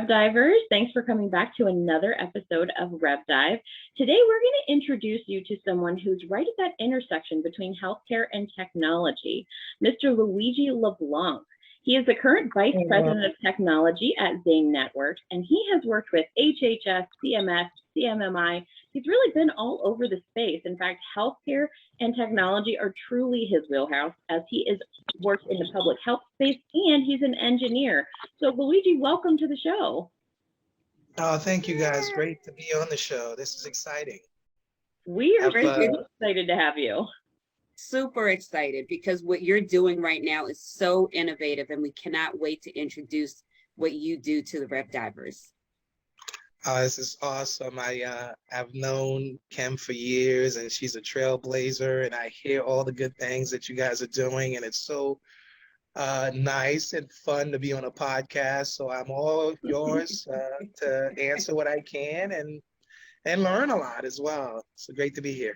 RevDivers. Thanks for coming back to another episode of RevDive. Today, we're going to introduce you to someone who's right at that intersection between healthcare and technology, Mr. Luigi Leblanc. He is the current Vice President of Technology at Zane Networks, and he has worked with HHS, CMS, CMMI. He's really been all over the space. In fact, healthcare and technology are truly his wheelhouse, as he is worked in the public health space and he's an engineer. So Luigi, welcome to the show. Oh, thank you guys. Great to be on the show. This is exciting. We are so excited to have you. Super excited because what you're doing right now is so innovative, and we cannot wait to introduce what you do to the RevDivers. This is awesome. I've known Kim for years, and she's a trailblazer, and I hear all the good things that you guys are doing, and it's so nice and fun to be on a podcast. So I'm all yours to answer what I can and learn a lot as well. It's great to be here.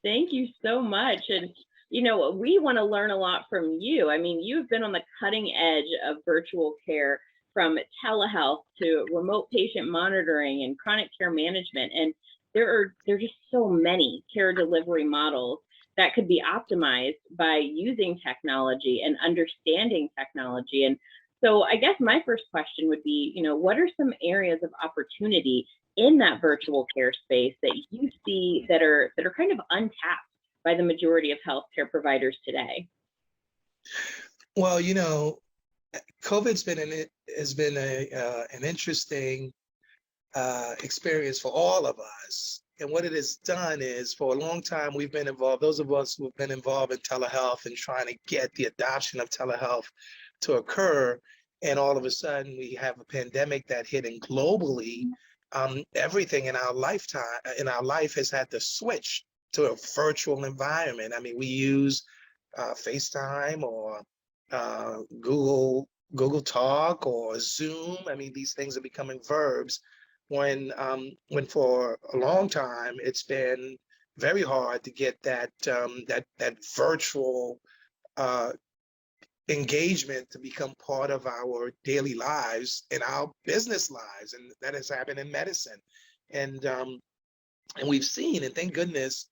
Thank you so much. And, you know, we want to learn a lot from you. I mean, you've been on the cutting edge of virtual care, from telehealth to remote patient monitoring and chronic care management. And there are just so many care delivery models that could be optimized by using technology and understanding technology. And so I guess my first question would be, you know, what are some areas of opportunity in that virtual care space that you see that are kind of untapped by the majority of healthcare providers today? Well, you know, COVID's has been an interesting experience for all of us. And what it has done is, for a long time, we've been involved, those of us who have been involved in telehealth and trying to get the adoption of telehealth to occur. And all of a sudden, we have a pandemic that hit, and globally, everything in our life has had to switch to a virtual environment. I mean, we use FaceTime or Google Talk or Zoom. I mean, these things are becoming verbs when for a long time it's been very hard to get that virtual engagement to become part of our daily lives and our business lives, and that has happened in medicine. And we've seen, and thank goodness,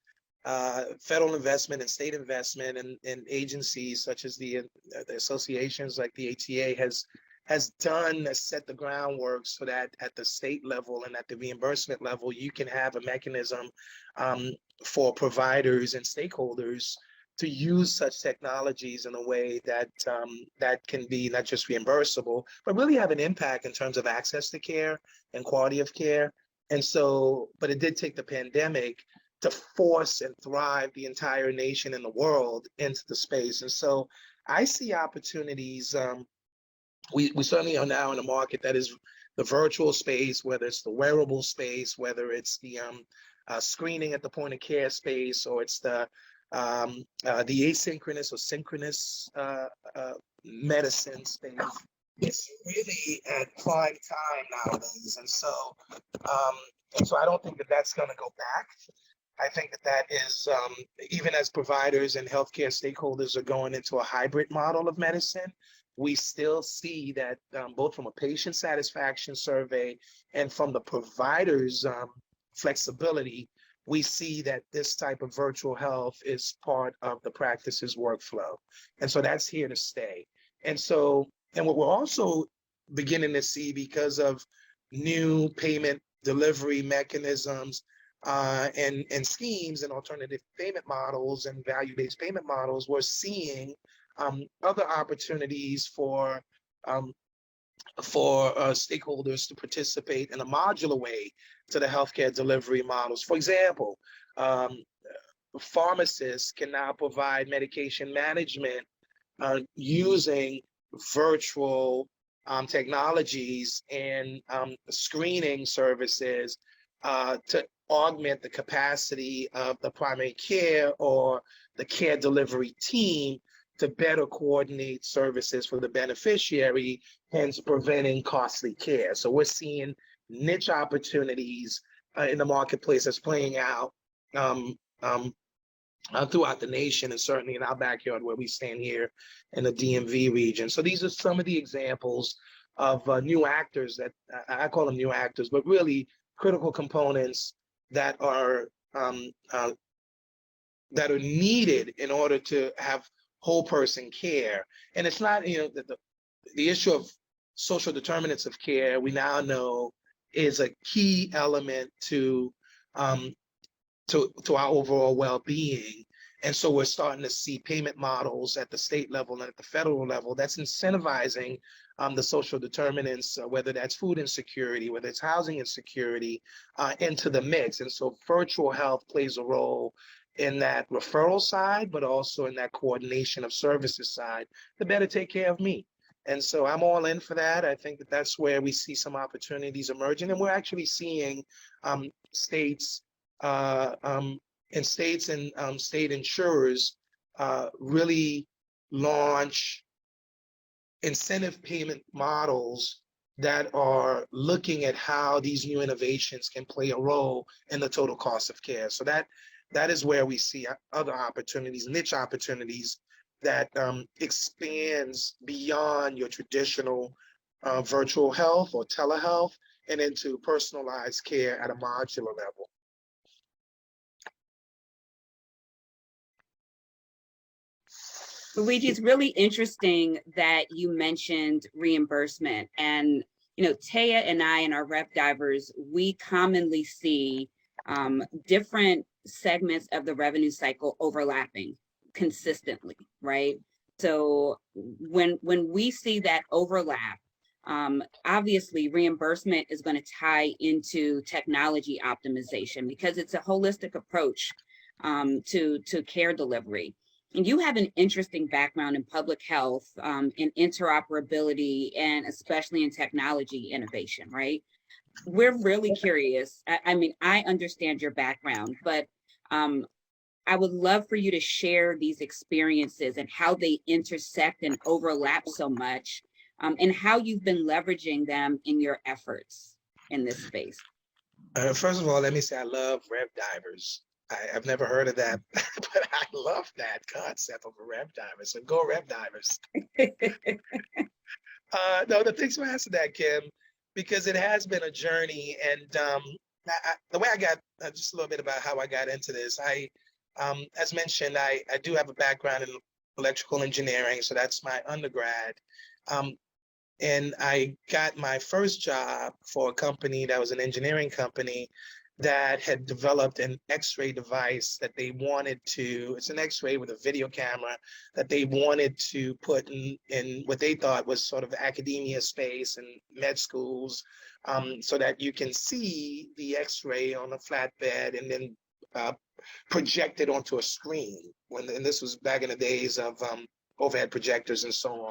federal investment and state investment and agencies such as the associations like the HIA has set the groundwork so that at the state level and at the reimbursement level, you can have a mechanism for providers and stakeholders to use such technologies in a way that that can be not just reimbursable, but really have an impact in terms of access to care and quality of care. And so, but it did take the pandemic to force and thrive the entire nation and the world into the space. And so I see opportunities. We certainly are now in a market that is the virtual space, whether it's the wearable space, whether it's the screening at the point of care space, or it's the asynchronous or synchronous medicine space. It's really at prime time nowadays. And so I don't think that that's going to go back. I think that is, even as providers and healthcare stakeholders are going into a hybrid model of medicine, we still see that both from a patient satisfaction survey and from the provider's flexibility, we see that this type of virtual health is part of the practice's workflow. And so that's here to stay. And what we're also beginning to see, because of new payment delivery mechanisms and schemes and alternative payment models and value-based payment models, we're seeing other opportunities for stakeholders to participate in a modular way to the healthcare delivery models. For example, pharmacists can now provide medication management using virtual technologies and screening services to augment the capacity of the primary care or the care delivery team to better coordinate services for the beneficiary, hence preventing costly care. So we're seeing niche opportunities in the marketplace that's playing out throughout the nation, and certainly in our backyard where we stand here in the DMV region. So these are some of the examples new actors that I call them new actors, but really critical components that are needed in order to have whole person care. And it's not, you know, the issue of social determinants of care, we now know is a key element to our overall well-being. And so we're starting to see payment models at the state level and at the federal level that's incentivizing the social determinants, whether that's food insecurity, whether it's housing insecurity, into the mix. And so virtual health plays a role in that referral side, but also in that coordination of services side to better take care of me. And so I'm all in for that. I think that that's where we see some opportunities emerging. And we're actually seeing states and state insurers really launch incentive payment models that are looking at how these new innovations can play a role in the total cost of care. So that is where we see other opportunities, niche opportunities that expands beyond your traditional virtual health or telehealth and into personalized care at a modular level. Luigi, it's really interesting that you mentioned reimbursement. And, you know, Taya and I and our RevDivers, we commonly see different segments of the revenue cycle overlapping consistently, right? So when we see that overlap, obviously reimbursement is going to tie into technology optimization because it's a holistic approach to care delivery. And you have an interesting background in public health, in interoperability, and especially in technology innovation, right? We're really curious. I mean, I understand your background, but I would love for you to share these experiences and how they intersect and overlap so much, and how you've been leveraging them in your efforts in this space. First of all, let me say I love RevDivers. I've never heard of that, but I love that concept of a RevDiver. So go RevDivers. No, thanks for asking that, Kim, because it has been a journey. And the way I got, just a little bit about how I got into this. As mentioned, I do have a background in electrical engineering, so that's my undergrad. And I got my first job for a company that was an engineering company that had developed an X-ray device that they wanted to, it's an X-ray with a video camera that they wanted to put in what they thought was sort of academia space and med schools, so that you can see the X-ray on a flatbed and then project it onto a screen. And this was back in the days of overhead projectors and so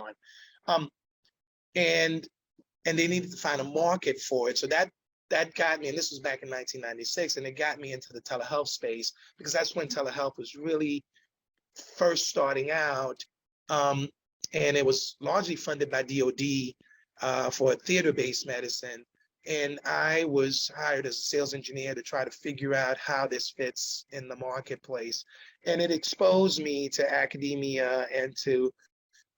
on. And they needed to find a market for it. So that got me, and this was back in 1996, and it got me into the telehealth space because that's when telehealth was really first starting out. And it was largely funded by DOD for theater-based medicine. And I was hired as a sales engineer to try to figure out how this fits in the marketplace. And it exposed me to academia and to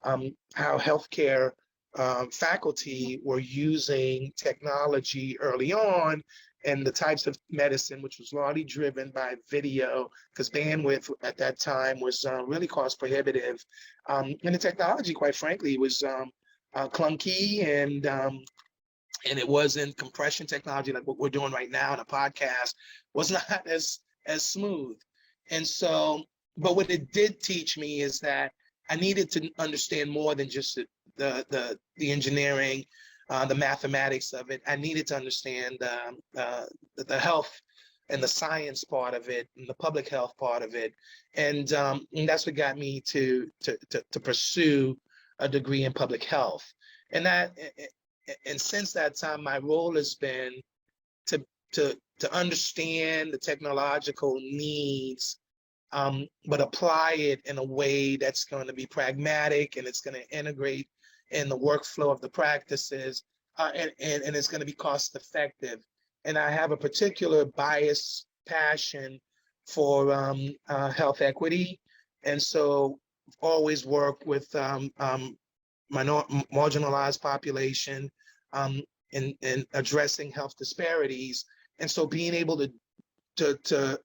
how healthcare faculty were using technology early on, and the types of medicine, which was largely driven by video, because bandwidth at that time was really cost prohibitive. And the technology, quite frankly, was clunky, and it wasn't compression technology like what we're doing right now in a podcast, was not as smooth. And so, but what it did teach me is that I needed to understand more than just the engineering, the mathematics of it. I needed to understand the health and the science part of it and the public health part of it. And that's what got me to pursue a degree in public health. And since that time, my role has been to understand the technological needs, but apply it in a way that's going to be pragmatic, and it's going to integrate in the workflow of the practices, and it's going to be cost effective. And I have a particular bias, passion for health equity. And so always work with marginalized population, in addressing health disparities. And so being able to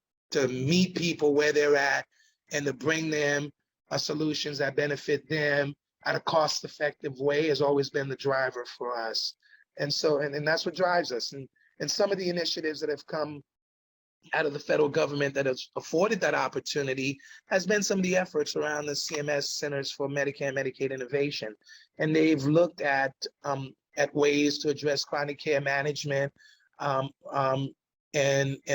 meet people where they're at and to bring them solutions that benefit them at a cost-effective way has always been the driver for us. And so, and that's what drives us. And some of the initiatives that have come out of the federal government that has afforded that opportunity has been some of the efforts around the CMS Centers for Medicare and Medicaid Innovation. And they've looked at ways to address chronic care management and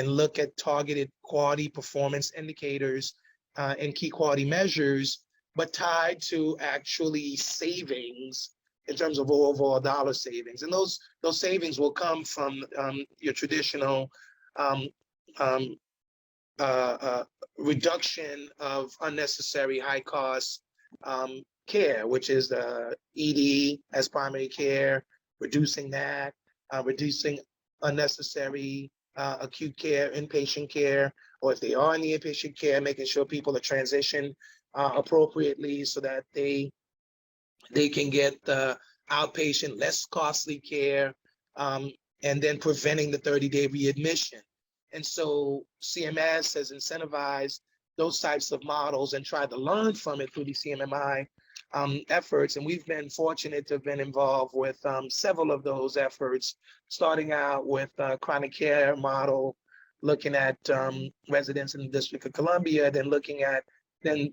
look at targeted quality performance indicators and key quality measures, but tied to actually savings in terms of overall dollar savings. And those savings will come from your traditional reduction of unnecessary high cost care, which is the ED as primary care, reducing that, reducing unnecessary acute care, inpatient care, or if they are in the inpatient care, making sure people are transitioned appropriately so that they can get the outpatient, less costly care, and then preventing the 30-day readmission. And so CMS has incentivized those types of models and tried to learn from it through the CMMI efforts. And we've been fortunate to have been involved with several of those efforts, starting out with chronic care model, looking at residents in the District of Columbia, then looking at then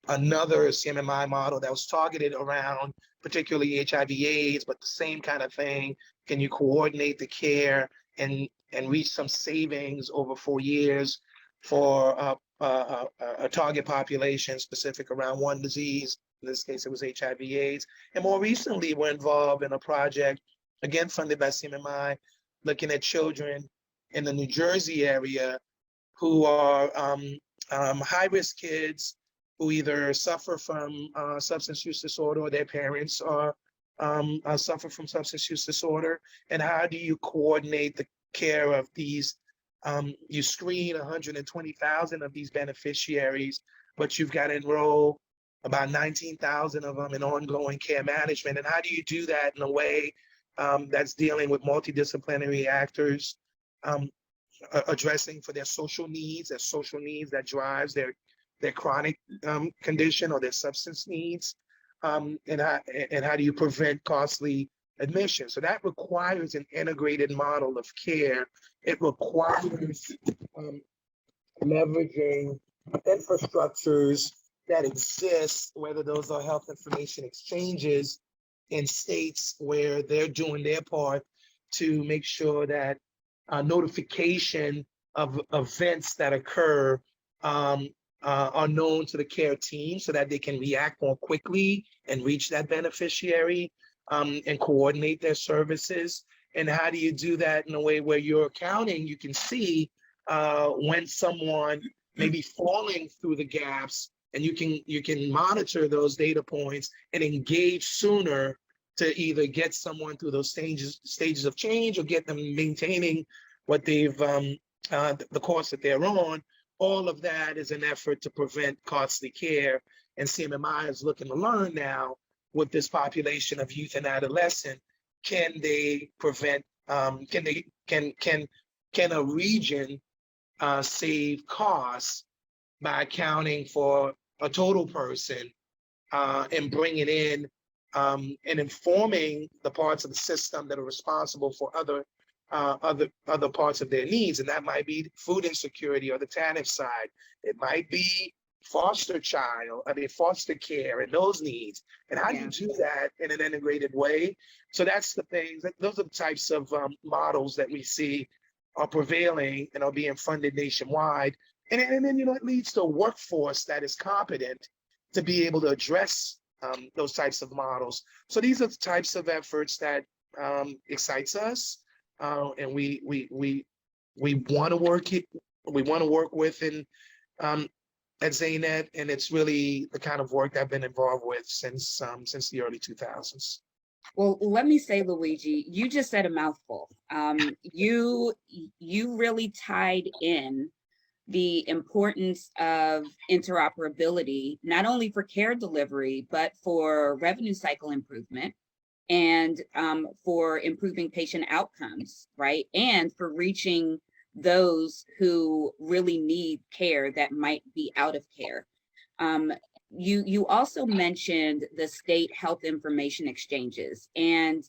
another CMMI model that was targeted around particularly HIV/AIDS, but the same kind of thing. Can you coordinate the care and reach some savings over 4 years for a target population specific around one disease? In this case, it was HIV/AIDS. And more recently, we're involved in a project, again funded by CMMI, looking at children in the New Jersey area who are high-risk kids who either suffer from substance use disorder or their parents are suffer from substance use disorder. And how do you coordinate the care of these? You screen 120,000 of these beneficiaries, but you've got to enroll about 19,000 of them in ongoing care management. And how do you do that in a way that's dealing with multidisciplinary actors, addressing for their social needs that drives their chronic condition or their substance needs, and how do you prevent costly admission? So that requires an integrated model of care. It requires leveraging infrastructures that exist, whether those are health information exchanges in states where they're doing their part to make sure that notification of events that occur are known to the care team so that they can react more quickly and reach that beneficiary and coordinate their services. And how do you do that in a way where you're accounting, you can see when someone may be falling through the gaps, and you can monitor those data points and engage sooner to either get someone through those stages of change or get them maintaining what they've the course that they're on. All of that is an effort to prevent costly care, and CMMI is looking to learn now with this population of youth and adolescent. Can they prevent? Can a region save costs by accounting for a total person and bringing in and informing the parts of the system that are responsible for other parts of their needs? And that might be food insecurity or the TANF side. It might be foster care and those needs. And how do you do that in an integrated way? So that's the things, those are the types of models that we see are prevailing and are being funded nationwide. And then, it leads to a workforce that is competent to be able to address those types of models. So these are the types of efforts that excites us. And we want to work it. We want to work with at Zane, and it's really the kind of work I've been involved with since the early 2000s. Well, let me say, Luigi, you just said a mouthful. You really tied in the importance of interoperability, not only for care delivery, but for revenue cycle improvement and for improving patient outcomes, right? And for reaching those who really need care that might be out of care. You also mentioned the state health information exchanges, and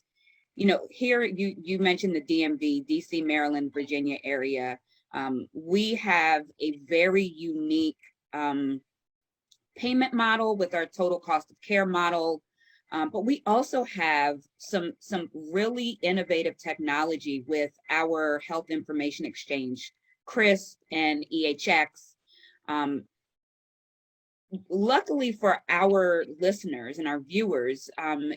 here you mentioned the DMV, DC, Maryland, Virginia area. We have a very unique payment model with our total cost of care model. But we also have some really innovative technology with our health information exchange, CRISP and EHX. Luckily for our listeners and our viewers,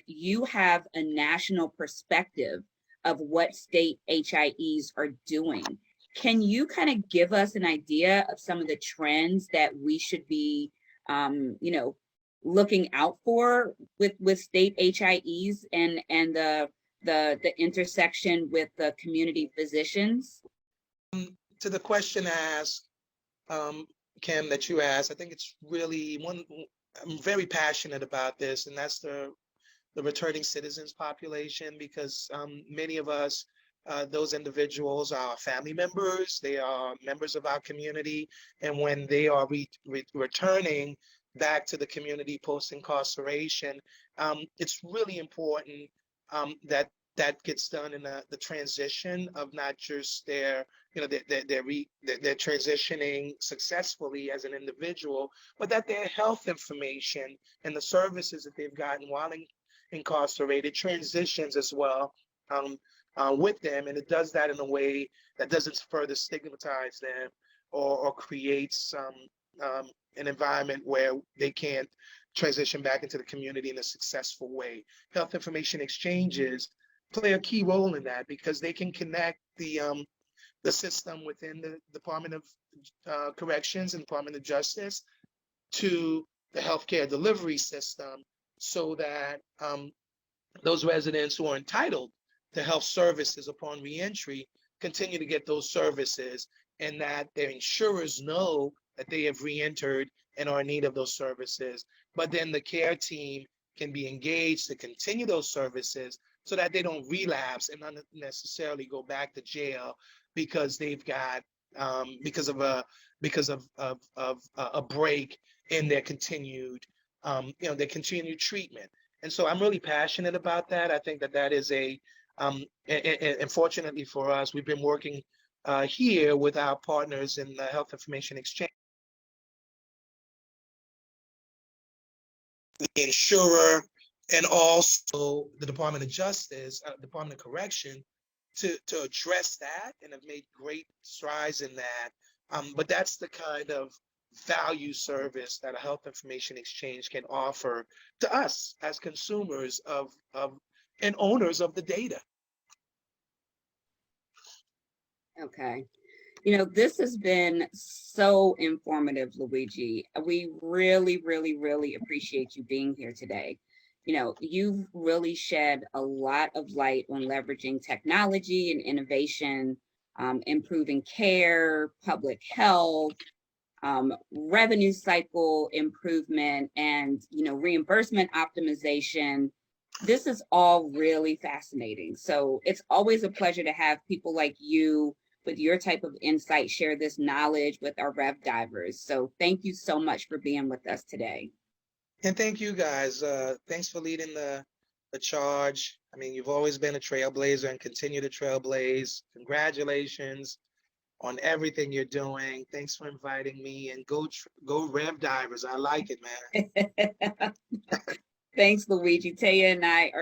you have a national perspective of what state HIEs are doing. Can you kind of give us an idea of some of the trends that we should be, looking out for with state HIEs and the intersection with the community physicians? To the question asked, Kim, that you asked, I think it's really I'm very passionate about this, and that's the returning citizens population, because many of us, those individuals are family members, they are members of our community, and when they are returning back to the community post-incarceration, it's really important that gets done in the transition of not just they're transitioning successfully as an individual, but that their health information and the services that they've gotten while incarcerated transitions as well with them, and it does that in a way that doesn't further stigmatize them or create an environment where they can't transition back into the community in a successful way. Health information exchanges play a key role in that, because they can connect the system within the Department of Corrections and Department of Justice to the healthcare delivery system, so that those residents who are entitled to health services upon reentry continue to get those services, and that their insurers know that they have reentered and are in need of those services. But then the care team can be engaged to continue those services so that they don't relapse and not necessarily go back to jail because they've got because of a break in their continued their continued treatment. And so I'm really passionate about that. I think that is and fortunately for us, we've been working here with our partners in the Health Information Exchange, the insurer, and also the Department of Justice, Department of Correction, to address that, and have made great strides in that. But that's the kind of value service that a health information exchange can offer to us as consumers of and owners of the data. Okay. This has been so informative, Luigi. We really, really, really appreciate you being here today. You've really shed a lot of light on leveraging technology and innovation, improving care, public health, revenue cycle improvement, and reimbursement optimization. This is all really fascinating. So it's always a pleasure to have people like you with your type of insight share this knowledge with our RevDivers. So thank you so much for being with us today. And thank you guys. Thanks for leading the charge. I mean, you've always been a trailblazer and continue to trailblaze. Congratulations on everything you're doing. Thanks for inviting me, and go RevDivers. I like it, man. Thanks, Luigi. Taya and I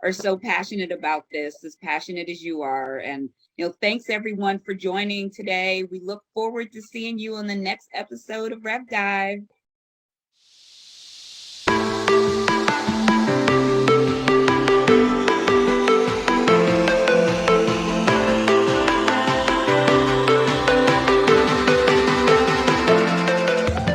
are so passionate about this, as passionate as you are. And thanks everyone for joining today. We look forward to seeing you on the next episode of RevDive.